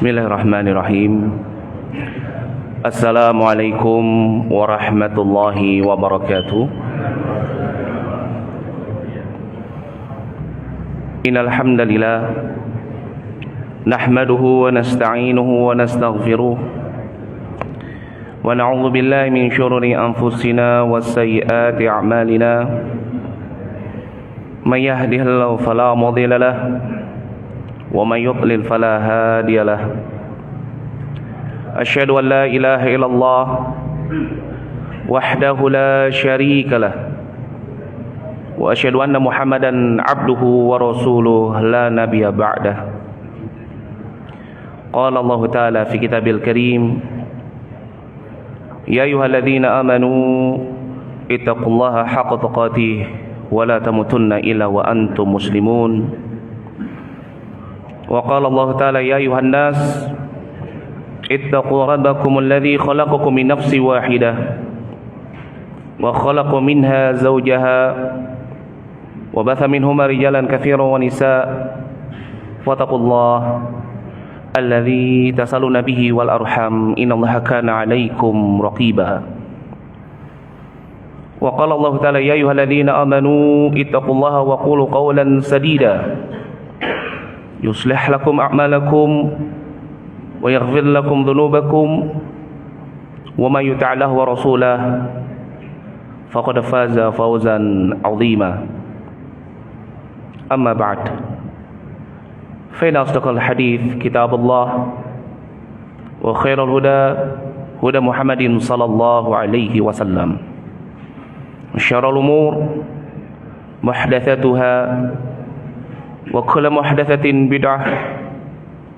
Bismillahirrahmanirrahim. Assalamualaikum warahmatullahi wabarakatuh. Innal hamdalillah nahmaduhu wa nasta'inuhu wa nastaghfiruh wa na'udzu billahi min syururi anfusina wa sayyiati a'malina. May yahdihillahu fala mudilla lahu ومن يضلل فلا هادي له أشهد أن لا إله إلا الله وحده لا شريك له وأشهد أن محمدا عبده ورسوله لا نبي بعده قال الله تعالى في كتابه الكريم يا أيها الذين آمنوا اتقوا الله حق تقاته ولا تموتن إلا وأنتم مسلمون وقال الله تعالى يا أيها الناس اتقوا ربكم الذي خلقكم من نفس واحدة وخلق منها زوجها وبث منهما رجالا كثيرا ونساء واتقوا الله الذي تسألون به والأرحام إن الله كان عليكم رقيبا وقال الله تعالى يا أيها الذين آمنوا اتقوا الله وقولوا قولا سديدا يصلح لكم أعمالكم ويغفر لكم ذنوبكم ومن يطع الله ورسوله فقد فاز فوزا عظيما أما بعد فإن أصدق الحديث كتاب الله وخير الهدى هدى محمد صلى الله عليه وسلم وشر الأمور محدثاتها وكل محدثة بدعة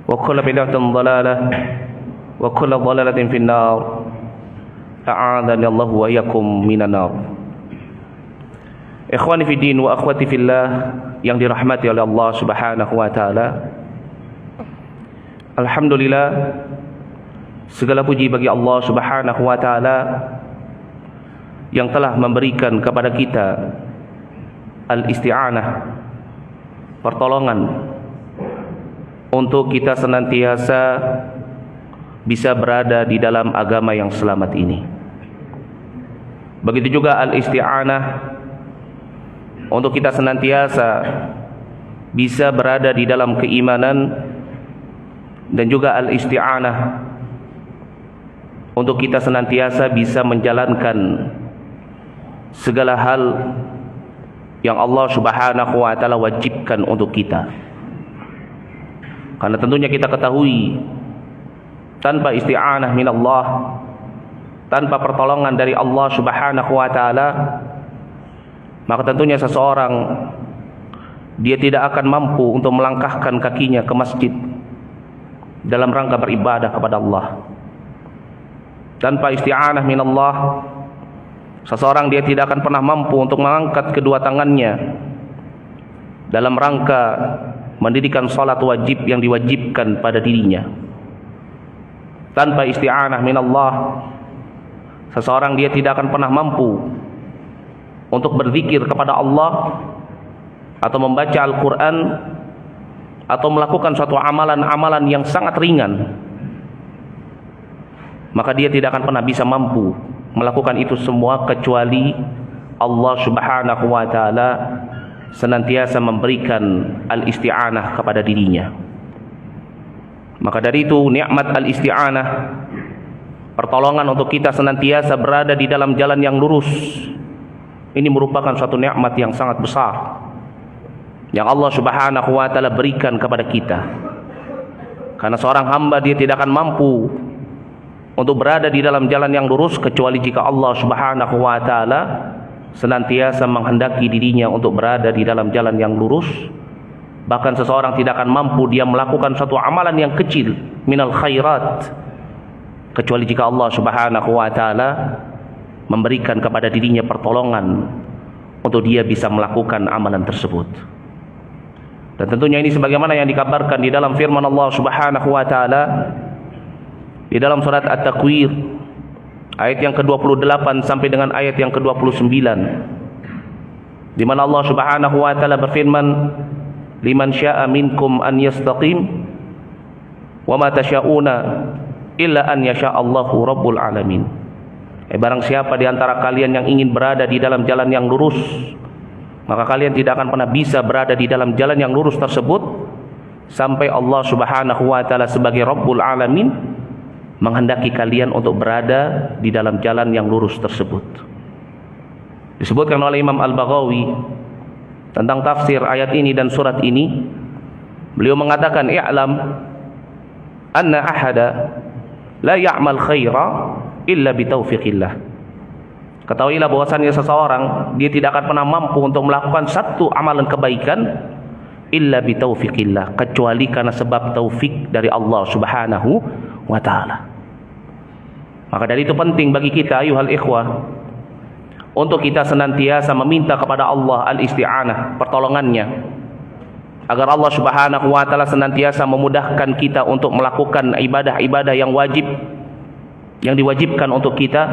وكل بدعة ضلالة وكل ضلالة في النار أعاذني الله وإياكم من النار. Ikhwani fi din wa akhwati fillah yang dirahmati oleh Allah Subhanahu wa taala. Alhamdulillah, segala puji bagi Allah Subhanahu wa taala yang telah memberikan kepada kita al-isti'anah, pertolongan untuk kita senantiasa bisa berada di dalam agama yang selamat ini. Begitu juga al-isti'anah untuk kita senantiasa bisa berada di dalam keimanan, dan juga al-isti'anah untuk kita senantiasa bisa menjalankan segala hal yang Allah Subhanahu wa taala wajibkan untuk kita. Karena tentunya kita ketahui, tanpa isti'anah min Allah, tanpa pertolongan dari Allah Subhanahu wa taala, maka tentunya seseorang dia tidak akan mampu untuk melangkahkan kakinya ke masjid dalam rangka beribadah kepada Allah. Tanpa isti'anah min Allah, seseorang dia tidak akan pernah mampu untuk mengangkat kedua tangannya dalam rangka mendirikan salat wajib yang diwajibkan pada dirinya. Tanpa isti'anah min Allah, seseorang dia tidak akan pernah mampu untuk berzikir kepada Allah, atau membaca Al-Quran, atau melakukan suatu amalan-amalan yang sangat ringan. Maka dia tidak akan pernah bisa mampu melakukan itu semua kecuali Allah Subhanahu wa taala senantiasa memberikan al-isti'anah kepada dirinya. Maka dari itu nikmat al-isti'anah, pertolongan untuk kita senantiasa berada di dalam jalan yang lurus, ini merupakan suatu nikmat yang sangat besar yang Allah Subhanahu wa taala berikan kepada kita. Karena seorang hamba dia tidak akan mampu untuk berada di dalam jalan yang lurus kecuali jika Allah Subhanahu wa taala senantiasa menghendaki dirinya untuk berada di dalam jalan yang lurus. Bahkan seseorang tidak akan mampu dia melakukan satu amalan yang kecil minal khairat kecuali jika Allah Subhanahu wa taala memberikan kepada dirinya pertolongan untuk dia bisa melakukan amalan tersebut. Dan tentunya ini sebagaimana yang dikabarkan di dalam firman Allah Subhanahu wa taala di dalam surat At-Takwir ayat yang ke-28 sampai dengan ayat yang ke-29, di mana Allah Subhanahu wa taala berfirman, liman syaa minkum an yastaqim wa ma tasyauna illa an yasha Allahu rabbul alamin. Barang siapa di antara kalian yang ingin berada di dalam jalan yang lurus, maka kalian tidak akan pernah bisa berada di dalam jalan yang lurus tersebut sampai Allah Subhanahu wa taala sebagai Rabbul Alamin menghendaki kalian untuk berada di dalam jalan yang lurus tersebut. Disebutkan oleh Imam Al-Baghawi tentang tafsir ayat ini dan surat ini, beliau mengatakan, i'lam anna ahada la ya'mal khaira illa bitaufiqillah. Ketahuilah bahwasannya seseorang dia tidak akan pernah mampu untuk melakukan satu amalan kebaikan illa bitaufiqillah, kecuali karena sebab taufik dari Allah Subhanahu wa taala. Maka dari itu penting bagi kita ayuhal ikhwah untuk kita senantiasa meminta kepada Allah al-isti'anah, pertolongannya, agar Allah Subhanahu wa taala senantiasa memudahkan kita untuk melakukan ibadah-ibadah yang wajib, yang diwajibkan untuk kita.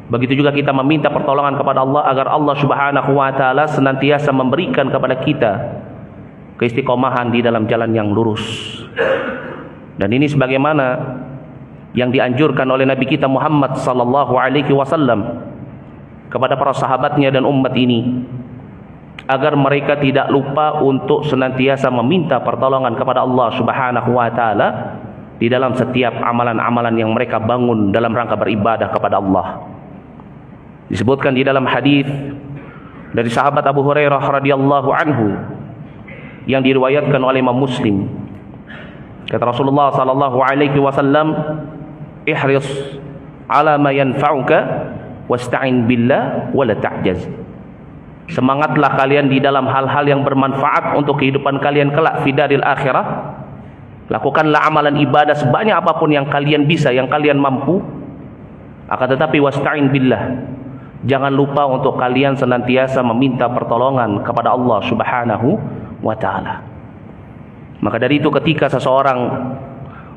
Begitu juga kita meminta pertolongan kepada Allah agar Allah Subhanahu wa taala senantiasa memberikan kepada kita keistiqomahan di dalam jalan yang lurus. Dan ini sebagaimana yang dianjurkan oleh Nabi kita Muhammad sallallahu alaihi wasallam kepada para sahabatnya dan umat ini, agar mereka tidak lupa untuk senantiasa meminta pertolongan kepada Allah Subhanahu wa taala di dalam setiap amalan-amalan yang mereka bangun dalam rangka beribadah kepada Allah. Disebutkan di dalam hadis dari sahabat Abu Hurairah radhiyallahu anhu yang diriwayatkan oleh Imam Muslim, kata Rasulullah sallallahu alaihi wasallam, ihris ala ma yanfa'uka wasta'in billah wa la ta'jaz. Semangatlah kalian di dalam hal-hal yang bermanfaat untuk kehidupan kalian kelak fi daril akhirah. Lakukanlah amalan ibadah sebanyak apapun yang kalian bisa, yang kalian mampu. Akan tetapi wasta'in billah, jangan lupa untuk kalian senantiasa meminta pertolongan kepada Allah Subhanahu wa taala. Maka dari itu ketika seseorang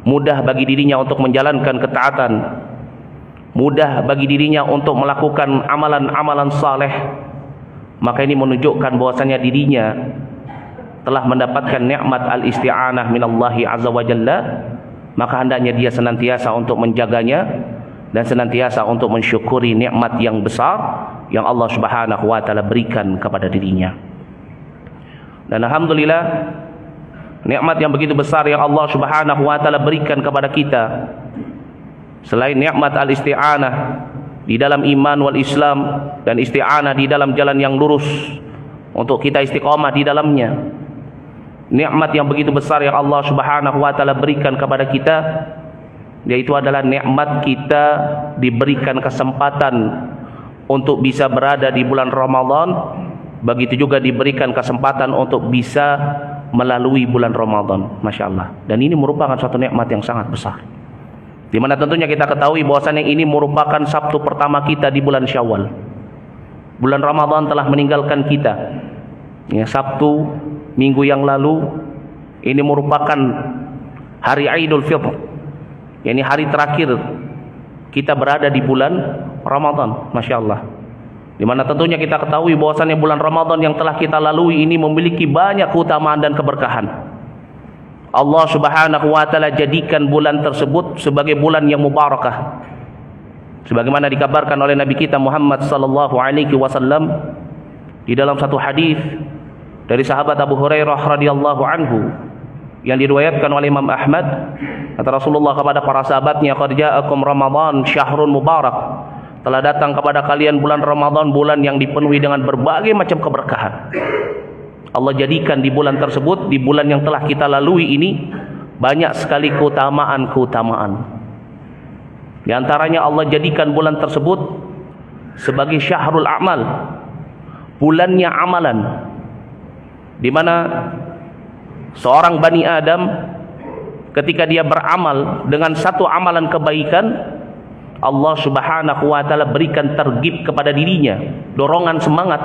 mudah bagi dirinya untuk menjalankan ketaatan, mudah bagi dirinya untuk melakukan amalan-amalan saleh, maka ini menunjukkan bahwasanya dirinya telah mendapatkan nikmat al-isti'anah minallahi azza wa jalla. Maka hendaknya dia senantiasa untuk menjaganya dan senantiasa untuk mensyukuri nikmat yang besar yang Allah Subhanahu wa taala berikan kepada dirinya. Dan alhamdulillah, nikmat yang begitu besar yang Allah Subhanahu wa taala berikan kepada kita, selain nikmat al-isti'anah di dalam iman wal Islam dan isti'anah di dalam jalan yang lurus untuk kita istiqomah di dalamnya, nikmat yang begitu besar yang Allah Subhanahu wa taala berikan kepada kita, yaitu adalah nikmat kita diberikan kesempatan untuk bisa berada di bulan Ramadan. Begitu juga diberikan kesempatan untuk bisa melalui bulan Ramadan. Masya Allah. Dan ini merupakan suatu nikmat yang sangat besar, di mana tentunya kita ketahui bahwasannya ini merupakan Sabtu pertama kita di bulan Syawal. Bulan Ramadan telah meninggalkan kita, ya, Sabtu minggu yang lalu. Ini merupakan hari Idul Fitr, yakni hari terakhir kita berada di bulan Ramadan. Masya Allah. Di mana tentunya kita ketahui bahwasannya bulan Ramadan yang telah kita lalui ini memiliki banyak keutamaan dan keberkahan. Allah Subhanahu wa taala jadikan bulan tersebut sebagai bulan yang mubarakah, sebagaimana dikabarkan oleh Nabi kita Muhammad sallallahu alaihi wasallam di dalam satu hadis dari sahabat Abu Hurairah radhiyallahu anhu yang diriwayatkan oleh Imam Ahmad. Kata Rasulullah kepada para sahabatnya, qad ja'akum Ramadan syahrun mubarak, telah datang kepada kalian bulan Ramadan, bulan yang dipenuhi dengan berbagai macam keberkahan. Allah jadikan di bulan tersebut, di bulan yang telah kita lalui ini, banyak sekali keutamaan-keutamaan. Di antaranya Allah jadikan bulan tersebut sebagai syahrul amal, bulannya amalan, di mana seorang Bani Adam ketika dia beramal dengan satu amalan kebaikan, Allah Subhanahu wa taala berikan tergib kepada dirinya, dorongan semangat,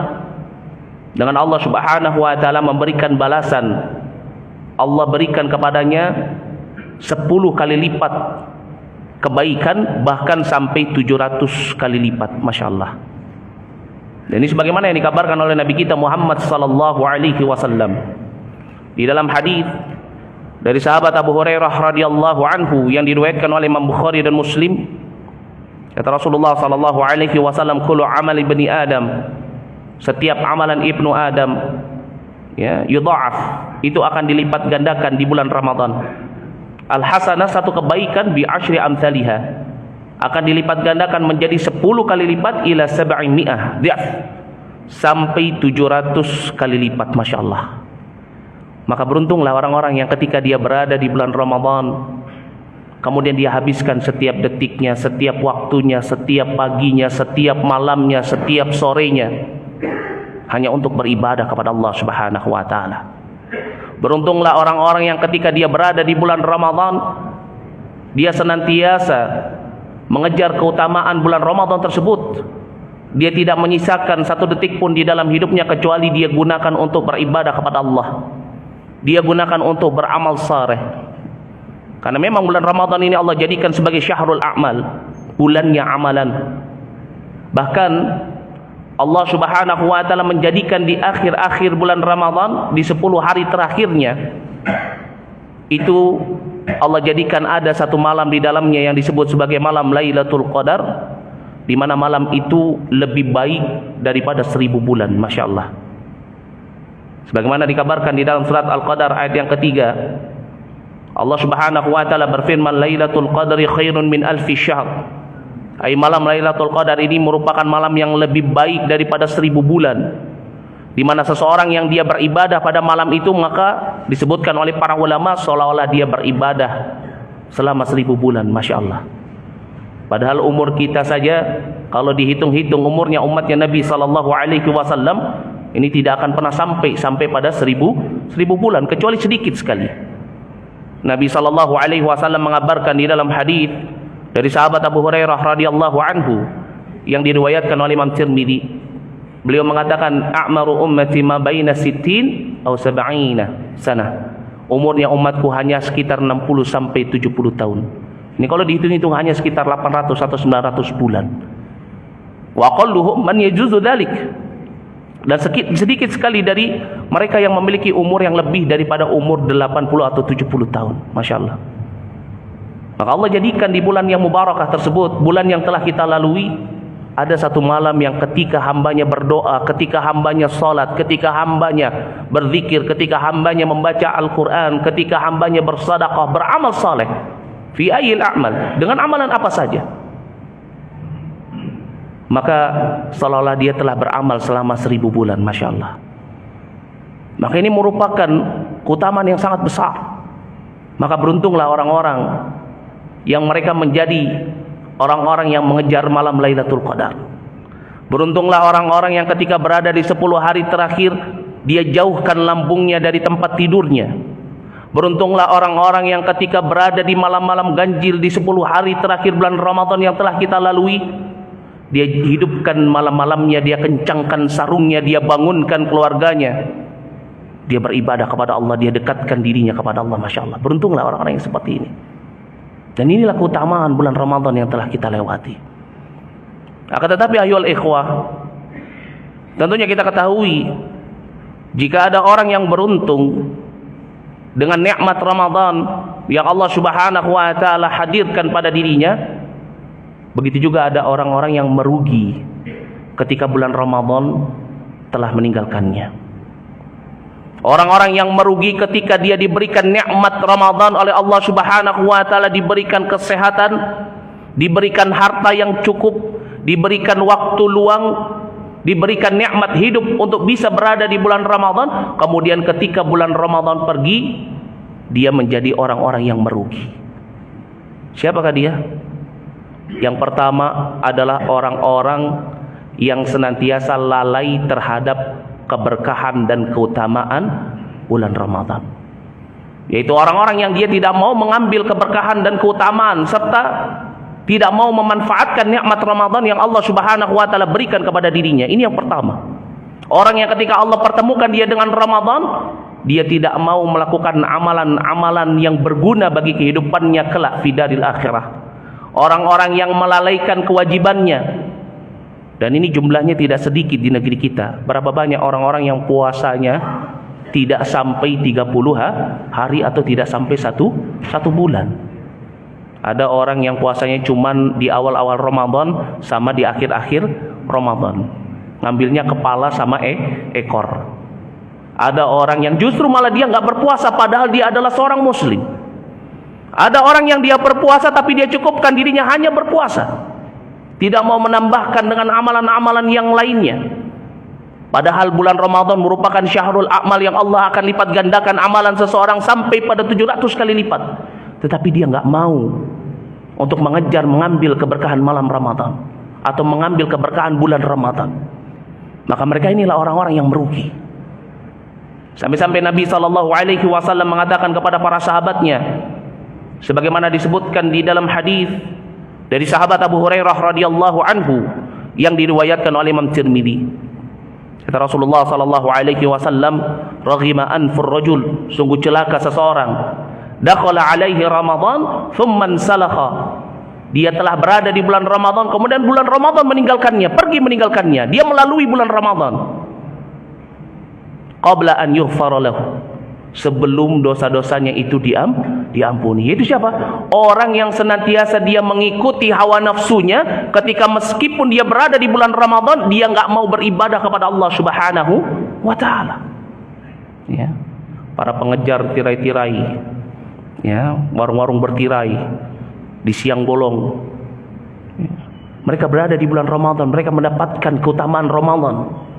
dengan Allah Subhanahu wa taala memberikan balasan. Allah berikan kepadanya 10 kali lipat kebaikan, bahkan sampai 700 kali lipat. Masya Allah. Dan ini sebagaimana yang dikabarkan oleh Nabi kita Muhammad sallallahu alaihi wasallam di dalam hadis dari sahabat Abu Hurairah radhiyallahu anhu yang diriwayatkan oleh Imam Bukhari dan Muslim, kata Rasulullah sallallahu alaihi wasallam, kullu amali bani Adam, setiap amalan ibnu Adam, ya, yudha'af, itu akan dilipat gandakan di bulan Ramadan. Al hasanah, satu kebaikan, bi asyri amsalihah, akan dilipat gandakan menjadi 10 kali lipat, ila 700 dhi'af, sampai 700 kali lipat. Masya Allah. Maka beruntunglah orang-orang yang ketika dia berada di bulan Ramadan, kemudian dia habiskan setiap detiknya, setiap waktunya, setiap paginya, setiap malamnya, setiap sorenya hanya untuk beribadah kepada Allah Subhanahu wa taala. Beruntunglah orang-orang yang ketika dia berada di bulan Ramadan, dia senantiasa mengejar keutamaan bulan Ramadan tersebut. Dia tidak menyisakan satu detik pun di dalam hidupnya kecuali dia gunakan untuk beribadah kepada Allah. Dia gunakan untuk beramal saleh. Karena memang bulan Ramadan ini Allah jadikan sebagai syahrul a'mal, bulannya amalan. Bahkan Allah Subhanahu wa taala menjadikan di akhir-akhir bulan Ramadan, di 10 hari terakhirnya, itu Allah jadikan ada satu malam di dalamnya yang disebut sebagai malam Lailatul Qadar, di mana malam itu lebih baik daripada 1000 bulan. Masya Allah. Sebagaimana dikabarkan di dalam surat Al-Qadar ayat yang ketiga, Allah Subhanahu wa taala berfirman, Lailatul Qadri khairun min alfi syahr. Ay, malam Lailatul Qadar ini merupakan malam yang lebih baik daripada 1000 bulan. Di mana seseorang yang dia beribadah pada malam itu, maka disebutkan oleh para ulama seolah-olah dia beribadah selama 1000 bulan. Masya Allah. Padahal umur kita saja kalau dihitung-hitung umurnya umatnya Nabi sallallahu alaihi wasallam ini tidak akan pernah sampai pada 1000 bulan, kecuali sedikit sekali. Nabi sallallahu alaihi wasallam mengabarkan di dalam hadis dari sahabat Abu Hurairah radhiyallahu anhu yang diriwayatkan oleh Imam Tirmidzi. Beliau mengatakan, a'maru ummati ma baina 60 atau 70 sana. Umurnya umatku hanya sekitar 60 sampai 70 tahun. Ini kalau dihitung-hitung hanya sekitar 800 atau 900 bulan. Wa qalluhum man yajuzu dzalik. Dan sedikit sekali dari mereka yang memiliki umur yang lebih daripada umur 80 atau 70 tahun. Masya Allah. Maka Allah jadikan di bulan yang mubarakah tersebut, bulan yang telah kita lalui, ada satu malam yang ketika hambanya berdoa, ketika hambanya salat, ketika hambanya berzikir, ketika hambanya membaca Al-Quran, ketika hambanya bersedekah, beramal saleh, fi ayil a'mal, dengan amalan apa saja, maka seolah-olah dia telah beramal selama 1000 bulan. Masya Allah. Maka ini merupakan keutamaan yang sangat besar. Maka beruntunglah orang-orang yang mereka menjadi orang-orang yang mengejar malam Lailatul Qadar. Beruntunglah orang-orang yang ketika berada di 10 hari terakhir, dia jauhkan lambungnya dari tempat tidurnya. Beruntunglah orang-orang yang ketika berada di malam-malam ganjil di 10 hari terakhir bulan Ramadan yang telah kita lalui, dia hidupkan malam-malamnya, dia kencangkan sarungnya, dia bangunkan keluarganya, dia beribadah kepada Allah, dia dekatkan dirinya kepada Allah. Masya Allah. Beruntunglah orang-orang yang seperti ini. Dan inilah keutamaan bulan Ramadan yang telah kita lewati. Akan tetapi ayyuhal ikhwah, tentunya kita ketahui, jika ada orang yang beruntung dengan nikmat Ramadan yang Allah Subhanahu wa taala hadirkan pada dirinya, begitu juga ada orang-orang yang merugi ketika bulan Ramadan telah meninggalkannya. Orang-orang yang merugi ketika dia diberikan nikmat Ramadan oleh Allah Subhanahu wa taala, diberikan kesehatan, diberikan harta yang cukup, diberikan waktu luang, diberikan nikmat hidup untuk bisa berada di bulan Ramadan, kemudian ketika bulan Ramadan pergi, dia menjadi orang-orang yang merugi. Siapakah dia? Yang pertama adalah orang-orang yang senantiasa lalai terhadap keberkahan dan keutamaan bulan Ramadan, yaitu orang-orang yang dia tidak mau mengambil keberkahan dan keutamaan serta tidak mau memanfaatkan nikmat Ramadan yang Allah Subhanahu wa taala berikan kepada dirinya. Ini yang pertama. Orang yang ketika Allah pertemukan dia dengan Ramadan, dia tidak mau melakukan amalan-amalan yang berguna bagi kehidupannya kelak fi daril akhirah. Orang-orang yang melalaikan kewajibannya. Dan ini jumlahnya tidak sedikit di negeri kita. Berapa banyak orang-orang yang puasanya tidak sampai 30 hari atau tidak sampai satu bulan. Ada orang yang puasanya cuman di awal-awal Ramadan sama di akhir-akhir Ramadan. Ngambilnya kepala sama ekor. Ada orang yang justru malah dia nggak berpuasa padahal dia adalah seorang muslim. Ada orang yang dia berpuasa tapi dia cukupkan dirinya hanya berpuasa. Tidak mau menambahkan dengan amalan-amalan yang lainnya. Padahal bulan Ramadan merupakan syahrul a'mal yang Allah akan lipat gandakan amalan seseorang sampai pada 700 kali lipat. Tetapi dia nggak mau untuk mengambil keberkahan malam Ramadan atau mengambil keberkahan bulan Ramadan. Maka mereka inilah orang-orang yang merugi. Sampai-sampai Nabi SAW mengatakan kepada para sahabatnya, sebagaimana disebutkan di dalam hadis dari sahabat Abu Hurairah radhiyallahu anhu yang diriwayatkan oleh Imam Tirmidzi. Kata Rasulullah SAW, "Raghima anfur rajul," sungguh celaka seseorang, "dakhala alaihi Ramadan, thumma salakha." Dia telah berada di bulan Ramadan, kemudian bulan Ramadan pergi meninggalkannya. Dia melalui bulan Ramadan. Qabla an yughfara lahu, sebelum dosa-dosanya itu diampuni. Itu siapa? Orang yang senantiasa dia mengikuti hawa nafsunya ketika meskipun dia berada di bulan Ramadan, dia nggak mau beribadah kepada Allah Subhanahu wa taala. Ya. Para pengejar tirai-tirai, ya, warung-warung bertirai di siang bolong. Ya. Mereka berada di bulan Ramadan, mereka mendapatkan keutamaan Ramadan.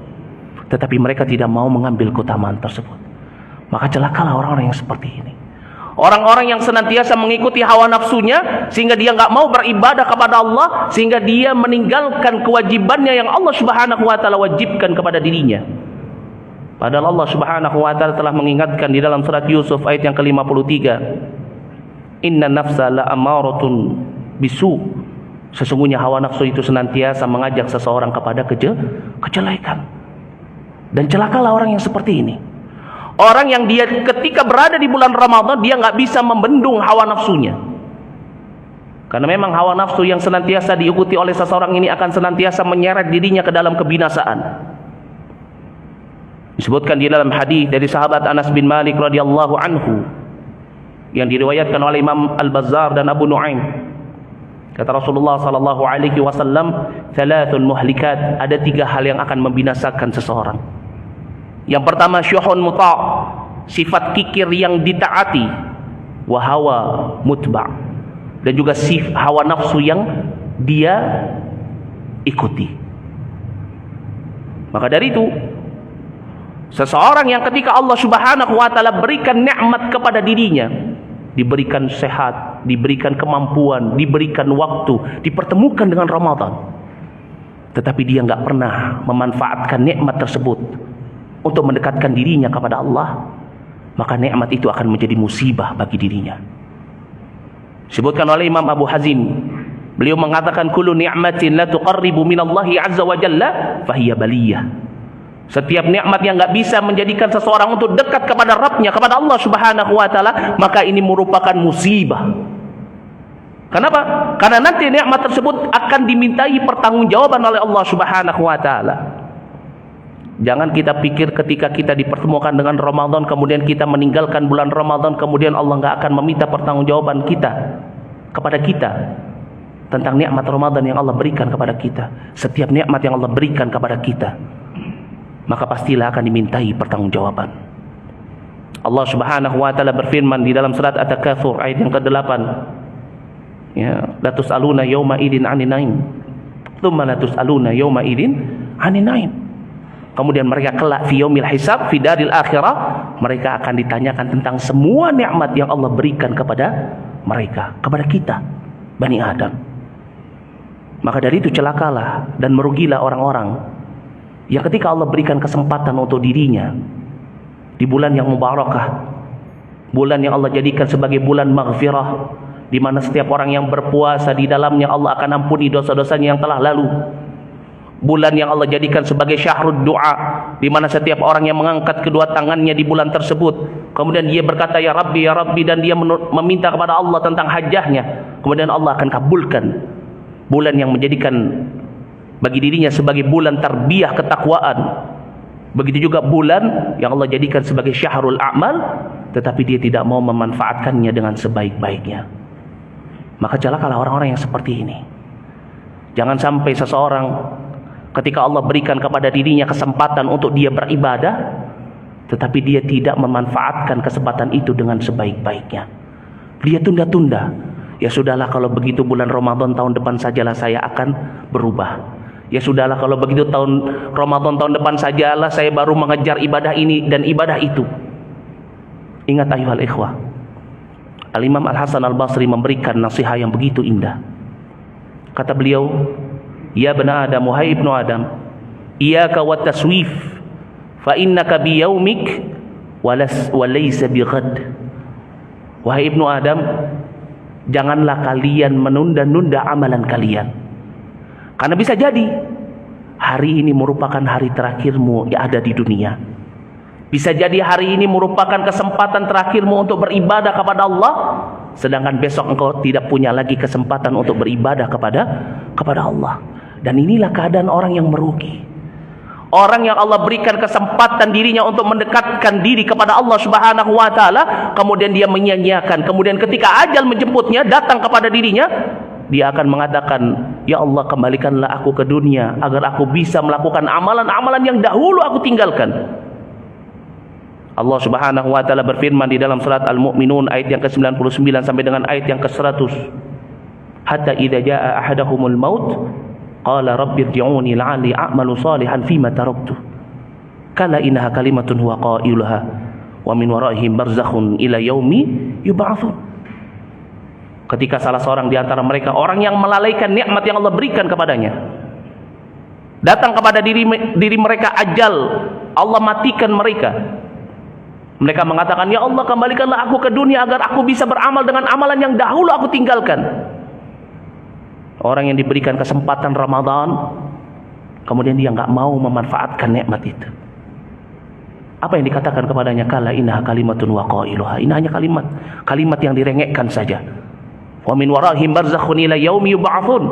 Tetapi mereka tidak mau mengambil keutamaan tersebut. Maka celakalah orang-orang yang seperti ini. Orang-orang yang senantiasa mengikuti hawa nafsunya sehingga dia nggak mau beribadah kepada Allah, sehingga dia meninggalkan kewajibannya yang Allah Subhanahu wa taala wajibkan kepada dirinya. Padahal Allah Subhanahu wa taala telah mengingatkan di dalam surat Yusuf ayat yang ke-53, "Inna nafsa la'amaratun bisu." Sesungguhnya hawa nafsu itu senantiasa mengajak seseorang kepada kejelekan. Dan celakalah orang yang seperti ini. Orang yang dia ketika berada di bulan Ramadan, dia nggak bisa membendung hawa nafsunya. Karena memang hawa nafsu yang senantiasa diikuti oleh seseorang ini akan senantiasa menyeret dirinya ke dalam kebinasaan. Disebutkan di dalam hadis dari sahabat Anas bin Malik radhiyallahu anhu yang diriwayatkan oleh Imam Al-Bazzar dan Abu Nuaim. Kata Rasulullah sallallahu alaihi wasallam, "Thalathun muhlikat," ada 3 hal yang akan membinasakan seseorang. Yang pertama, syuhun muta', sifat kikir yang ditaati, wa hawa mutba', dan juga hawa nafsu yang dia ikuti. Maka dari itu, seseorang yang ketika Allah Subhanahu wa taala berikan nikmat kepada dirinya, diberikan sehat, diberikan kemampuan, diberikan waktu, dipertemukan dengan Ramadan, tetapi dia nggak pernah memanfaatkan nikmat tersebut untuk mendekatkan dirinya kepada Allah, maka nikmat itu akan menjadi musibah bagi dirinya. Disebutkan oleh Imam Abu Hazim, beliau mengatakan, "Kullu ni'matin la tuqarribu minallahi azza wa jalla fahiya baliyah." Setiap nikmat yang nggak bisa menjadikan seseorang untuk dekat kepada Rabbnya, kepada Allah Subhanahu wa taala, maka ini merupakan musibah. Kenapa? Karena nanti nikmat tersebut akan dimintai pertanggungjawaban oleh Allah Subhanahu wa taala. Jangan kita pikir ketika kita dipertemukan dengan Ramadan, kemudian kita meninggalkan bulan Ramadan, kemudian Allah nggak akan meminta pertanggungjawaban kepada kita tentang nikmat Ramadan yang Allah berikan kepada kita. Setiap nikmat yang Allah berikan kepada kita, maka pastilah akan dimintai pertanggungjawaban. Allah Subhanahu wa taala berfirman di dalam surat At-Takatsur ayat yang ke-8. Ya, la tus'aluna yauma idin 'anin naim. Tsumma la tus'aluna yauma idin 'anin naim. Kemudian mereka kelak fi yaumil hisab fi daril akhirah, mereka akan ditanyakan tentang semua nikmat yang Allah berikan kepada mereka, kepada kita, Bani Adam. Maka dari itu celakalah dan merugilah orang-orang yang ketika Allah berikan kesempatan untuk dirinya di bulan yang mubarakah, bulan yang Allah jadikan sebagai bulan maghfirah, di mana setiap orang yang berpuasa di dalamnya Allah akan ampuni dosa-dosanya yang telah lalu. Bulan yang Allah jadikan sebagai syahrud doa, di mana setiap orang yang mengangkat kedua tangannya di bulan tersebut, kemudian dia berkata ya Rabbi, dan dia meminta kepada Allah tentang hajahnya, kemudian Allah akan kabulkan. Bulan yang menjadikan bagi dirinya sebagai bulan tarbiyah ketakwaan, Begitu juga bulan yang Allah jadikan sebagai syahrul a'mal, tetapi dia tidak mau memanfaatkannya dengan sebaik-baiknya. Maka celakalah orang-orang yang seperti ini. Jangan sampai seseorang ketika Allah berikan kepada dirinya kesempatan untuk dia beribadah, tetapi dia tidak memanfaatkan kesempatan itu dengan sebaik-baiknya. Dia tunda-tunda. Ya sudahlah, kalau begitu bulan Ramadan tahun depan sajalah saya akan berubah. Ya sudahlah, kalau begitu tahun Ramadan tahun depan sajalah saya baru mengejar ibadah ini dan ibadah itu. Ingat ayuhal ikhwah, Al-Imam Al-Hasan Al-Basri memberikan nasihat yang begitu indah. Kata beliau, ya bena Adam, wahai ibnu Adam, iyaka wa taswif, fa innaka bi yaumik wa laysa bi ghad. Wahai ibnu Adam, janganlah kalian menunda-nunda amalan kalian. Karena bisa jadi hari ini merupakan hari terakhirmu yang ada di dunia. Bisa jadi hari ini merupakan kesempatan terakhirmu untuk beribadah kepada Allah, sedangkan besok engkau tidak punya lagi kesempatan untuk beribadah kepada Allah. Dan inilah keadaan orang yang merugi. Orang yang Allah berikan kesempatan dirinya untuk mendekatkan diri kepada Allah Subhanahu wa taala, kemudian dia menyia-nyiakan. Kemudian ketika ajal menjemputnya datang kepada dirinya, dia akan mengatakan, ya Allah, kembalikanlah aku ke dunia agar aku bisa melakukan amalan-amalan yang dahulu aku tinggalkan. Allah Subhanahu wa taala berfirman di dalam surat Al-Mu'minun ayat yang ke-99 sampai dengan ayat yang ke-100. Hatta idza jaa ahadahumul maut qala rabbirji'uni la'alli a'malu salihan fima taraktu. Kala innaha kalimatun huwa qailuha wa min waraihim barzakhun ila yaumi yub'atsun. Ketika salah seorang di antara mereka, orang yang melalaikan nikmat yang Allah berikan kepadanya, datang kepada diri mereka ajal, Allah matikan mereka. Mereka mengatakan, ya Allah, kembalikanlah aku ke dunia agar aku bisa beramal dengan amalan yang dahulu aku tinggalkan. Orang yang diberikan kesempatan Ramadan, kemudian dia nggak mau memanfaatkan nikmat itu. Apa yang dikatakan kepadanya? Kala innaha kalimatun wa qailuha. Ini hanya kalimat yang direngekkan saja. Wa min warahim barzakhun ila yaumi yub'atsun.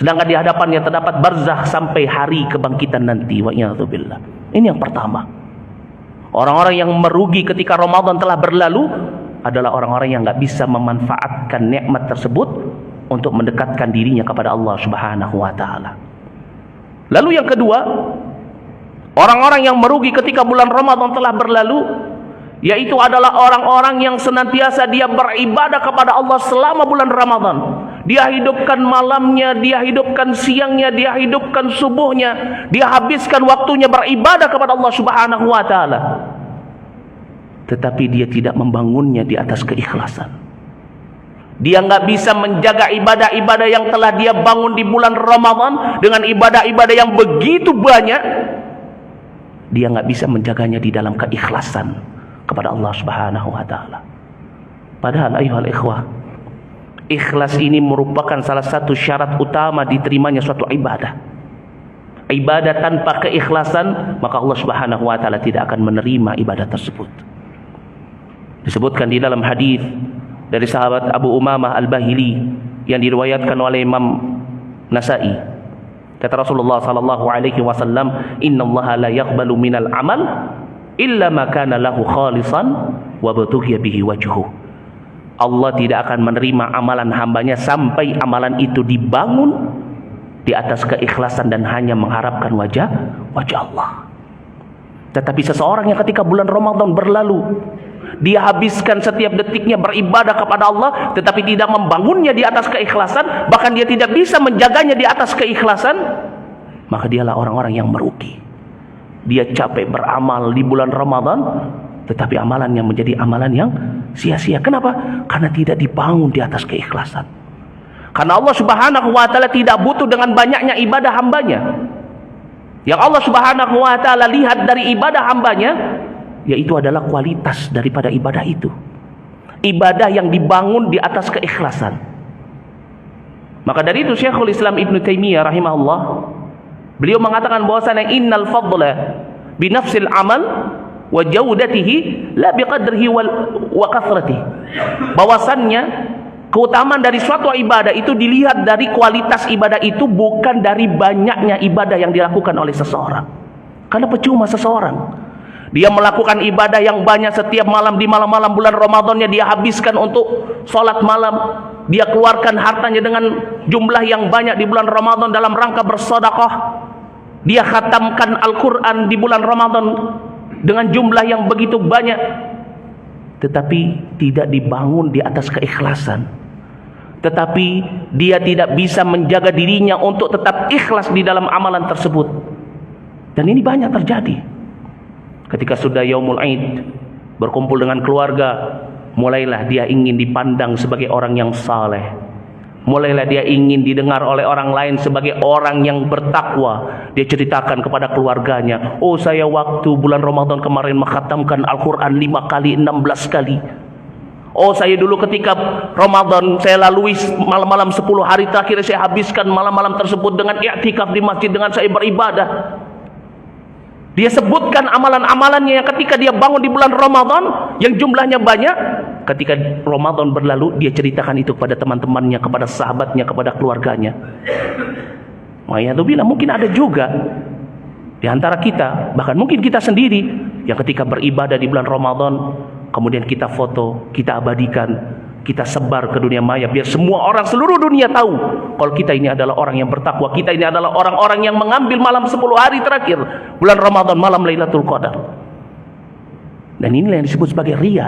Sedangkan di hadapannya terdapat barzakh sampai hari kebangkitan nanti. Wa iyadzubillah. Ini yang pertama. Orang-orang yang merugi ketika Ramadan telah berlalu adalah orang-orang yang enggak bisa memanfaatkan nikmat tersebut untuk mendekatkan dirinya kepada Allah Subhanahu wa taala. Lalu yang kedua, orang-orang yang merugi ketika bulan Ramadan telah berlalu, yaitu adalah orang-orang yang senantiasa dia beribadah kepada Allah selama bulan Ramadan. Dia hidupkan malamnya, dia hidupkan siangnya, dia hidupkan subuhnya, dia habiskan waktunya beribadah kepada Allah Subhanahu wa taala. Tetapi dia tidak membangunnya di atas keikhlasan. Dia nggak bisa menjaga ibadah-ibadah yang telah dia bangun di bulan Ramadan dengan ibadah-ibadah yang begitu banyak. Dia nggak bisa menjaganya di dalam keikhlasan kepada Allah Subhanahu wa taala. Padahal ayuhal ikhwah, ikhlas ini merupakan salah satu syarat utama diterimanya suatu ibadah. Ibadah tanpa keikhlasan, maka Allah Subhanahu wa taala tidak akan menerima ibadah tersebut. Disebutkan di dalam hadis dari sahabat Abu Umamah Al-Bahili yang diriwayatkan oleh Imam Nasa'i. Kata Rasulullah sallallahu alaihi wasallam, "Innallaha la yaqbalu minal amal illa ma kana lahu khalisan wa batughiya bihi wajhuh." Allah tidak akan menerima amalan hambanya sampai amalan itu dibangun di atas keikhlasan dan hanya mengharapkan wajah Allah. Tetapi seseorang yang ketika bulan Ramadan berlalu, dia habiskan setiap detiknya beribadah kepada Allah, tetapi tidak membangunnya di atas keikhlasan, bahkan dia tidak bisa menjaganya di atas keikhlasan, maka dialah orang-orang yang merugi. Dia capek beramal di bulan Ramadan, tetapi amalannya menjadi amalan yang sia-sia. Kenapa? Karena tidak dibangun di atas keikhlasan. Karena Allah Subhanahu wa taala tidak butuh dengan banyaknya ibadah hambanya. Yang Allah Subhanahu wa taala lihat dari ibadah hambanya, yaitu adalah kualitas daripada ibadah itu. Ibadah yang dibangun di atas keikhlasan. Maka dari itu Syekhul Islam Ibn Taimiyah rahimahullah, beliau mengatakan bahwasanya innal fadla bi nafsil amal wa jaudatihi la biqadrihi wa kathratihi. Bahwasannya keutamaan dari suatu ibadah itu dilihat dari kualitas ibadah itu, bukan dari banyaknya ibadah yang dilakukan oleh seseorang. Karena percuma seseorang dia melakukan ibadah yang banyak setiap malam, di malam-malam bulan Ramadannya dia habiskan untuk sholat malam, dia keluarkan hartanya dengan jumlah yang banyak di bulan Ramadan dalam rangka bersedekah, dia khatamkan Al-Quran di bulan Ramadan dengan jumlah yang begitu banyak, tetapi tidak dibangun di atas keikhlasan, tetapi dia tidak bisa menjaga dirinya untuk tetap ikhlas di dalam amalan tersebut. Dan ini banyak terjadi. Ketika sudah Yaumul Aid, berkumpul dengan keluarga, mulailah dia ingin dipandang sebagai orang yang saleh, mulailah dia ingin didengar oleh orang lain sebagai orang yang bertakwa. Dia ceritakan kepada keluarganya, oh saya waktu bulan Ramadan kemarin mengkhatamkan Al-Quran 5 kali, 16 kali. Oh saya dulu ketika Ramadan saya lalui malam-malam 10 hari terakhir, saya habiskan malam-malam tersebut dengan i'tikaf di masjid, dengan saya beribadah. Dia sebutkan amalan-amalannya yang ketika dia bangun di bulan Ramadan yang jumlahnya banyak. Ketika Ramadan berlalu, dia ceritakan itu kepada teman-temannya, kepada sahabatnya, kepada keluarganya. Ma'iyadzubillah, mungkin ada juga di antara kita, bahkan mungkin kita sendiri, yang ketika beribadah di bulan Ramadan, kemudian kita foto, kita abadikan, kita sebar ke dunia maya, biar semua orang seluruh dunia tahu kalau kita ini adalah orang yang bertakwa, kita ini adalah orang-orang yang mengambil malam 10 hari terakhir bulan Ramadan, malam Lailatul Qadar. Dan inilah yang disebut sebagai riya.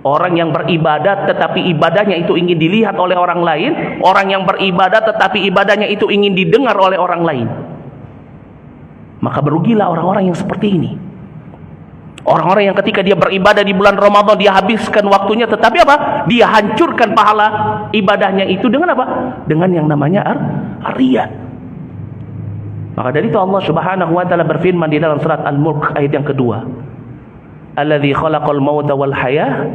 Orang yang beribadat tetapi ibadahnya itu ingin dilihat oleh orang lain, orang yang beribadat tetapi ibadahnya itu ingin didengar oleh orang lain. Maka berugilah orang-orang yang seperti ini. Orang-orang yang ketika dia beribadah di bulan Ramadan, dia habiskan waktunya, tetapi apa? Dia hancurkan pahala ibadahnya itu dengan apa? Dengan yang namanya riya. Maka dari itu Allah Subhanahu wa taala berfirman di dalam surat Al-Mulk ayat yang kedua, Alladzi khalaqal mauta wal hayah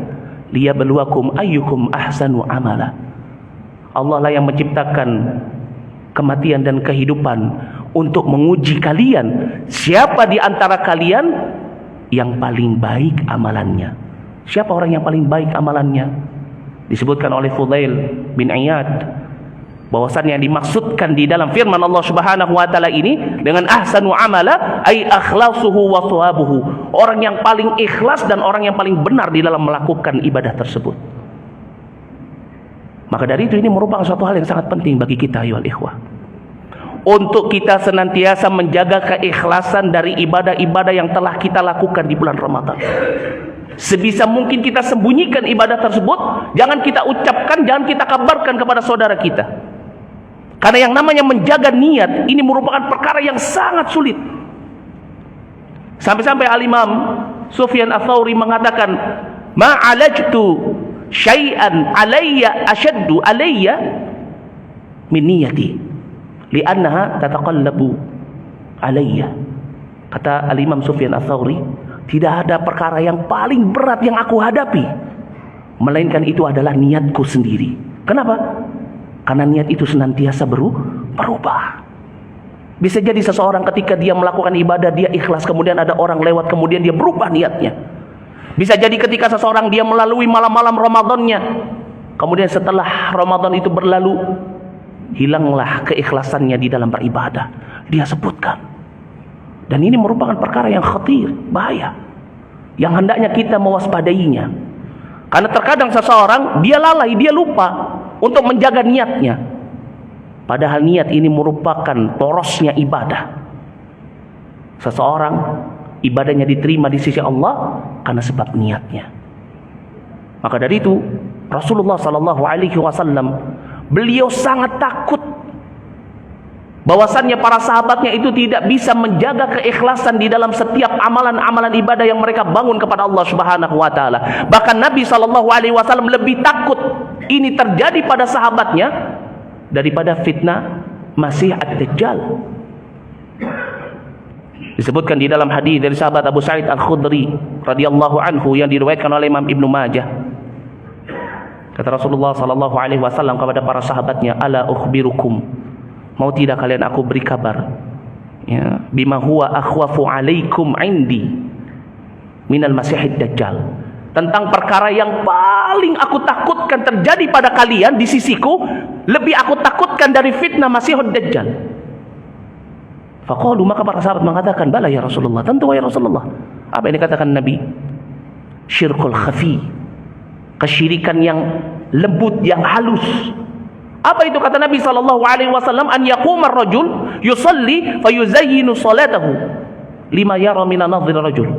liyabluwakum ayyukum ahsanu amala. Allah lah yang menciptakan kematian dan kehidupan untuk menguji kalian, siapa di antara kalian yang paling baik amalannya. Siapa orang yang paling baik amalannya? Disebutkan oleh Fudail bin Iyad bahwasannya yang dimaksudkan di dalam firman Allah Subhanahu wa taala ini dengan ahsanu amala ay akhlasuhu wa thawabuhu, orang yang paling ikhlas dan orang yang paling benar di dalam melakukan ibadah tersebut. Maka dari itu ini merupakan suatu hal yang sangat penting bagi kita ayyuhal ikhwah, untuk kita senantiasa menjaga keikhlasan dari ibadah-ibadah yang telah kita lakukan di bulan Ramadan. Sebisa mungkin kita sembunyikan ibadah tersebut, jangan kita ucapkan, jangan kita kabarkan kepada saudara kita. Karena yang namanya menjaga niat ini merupakan perkara yang sangat sulit. Sampai-sampai Al-Imam Sufyan Ats-Tsauri mengatakan, "Ma'alajtu syai'an alayya ashaddu alayya min niyati li'annaha tataqallabu alayya." Kata Al-Imam Sufyan Ats-Tsauri, tidak ada perkara yang paling berat yang aku hadapi melainkan itu adalah niatku sendiri. Kenapa? Karena niat itu senantiasa berubah. Bisa jadi seseorang ketika dia melakukan ibadah, dia ikhlas, kemudian ada orang lewat, kemudian dia berubah niatnya. Bisa jadi ketika seseorang dia melalui malam-malam Ramadannya, kemudian setelah Ramadan itu berlalu, hilanglah keikhlasannya di dalam beribadah. Dia sebutkan. Dan ini merupakan perkara yang khatir, bahaya, yang hendaknya kita mewaspadainya. Karena terkadang seseorang dia lalai, dia lupa untuk menjaga niatnya, padahal niat ini merupakan porosnya ibadah. Seseorang ibadahnya diterima di sisi Allah karena sebab niatnya. Maka dari itu Rasulullah SAW, beliau sangat takut bahwasannya para sahabatnya itu tidak bisa menjaga keikhlasan di dalam setiap amalan-amalan ibadah yang mereka bangun kepada Allah Subhanahu wa taala. Bahkan Nabi SAW lebih takut ini terjadi pada sahabatnya daripada fitnah Masih Ad-Dajjal. Disebutkan di dalam hadis dari sahabat Abu Sa'id Al-Khudri radhiyallahu anhu yang diriwayatkan oleh Imam Ibnu Majah. Kata Rasulullah SAW kepada para sahabatnya, "Ala ukhbirukum, mau tidak kalian aku beri kabar, ya, bima huwa akhwafu alaikum indi minal Masihid Dajjal, tentang perkara yang paling aku takutkan terjadi pada kalian di sisiku, lebih aku takutkan dari fitnah Masihud Dajjal." Faqalu, maka para sahabat mengatakan, bala ya Rasulullah, tentu ya Rasulullah. Apa yang dikatakan Nabi? Syirkul khafi, kesyirikan yang lembut, yang halus. Apa itu kata Nabi SAW? An yaquma ar-rajul yusalli fayuzayyinu salatahu lima yara mina nadhir rajul.